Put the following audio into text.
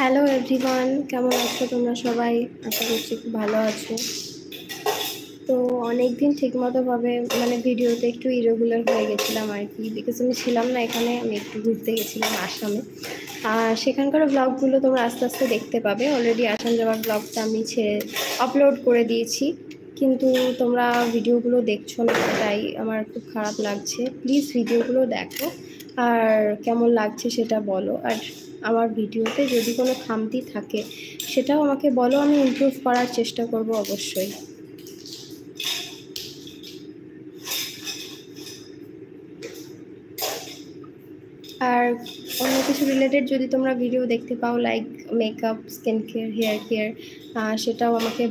Hello everyone, কেমন আছো তোমরা সবাই? আশা করছি খুব ভালো আছো। তো অনেক দিন ঠিকমতোভাবে ভিডিওতে একটু ইরেগুলার হয়ে গেছিলাম আর কি, বিকজ আমি ছিলাম না এখানে, আমি একটু ঘুরতে গেছিলাম আসামে। আর সেখানকার ব্লগগুলো তোমরা আস্তে আস্তে দেখতে পাবে। অলরেডি আসাম যাওয়ার ব্লগটা আমি আপলোড করে দিয়েছি, কিন্তু তোমরা ভিডিওগুলো দেখছো না, তাই আমার খুব খারাপ লাগছে। প্লিজ ভিডিওগুলো দেখো আর কেমন লাগছে সেটা বলো। আর আমার ভিডিওতে যদি কোনো খামতি থাকে সেটাও আমাকে বলো, আমি ইমপ্রুভ করার চেষ্টা করব অবশ্যই। আর অন্য কিছু রিলেটেড যদি তোমরা ভিডিও দেখতে পাও, like makeup, skin care, hair care, সেটাও আমাকে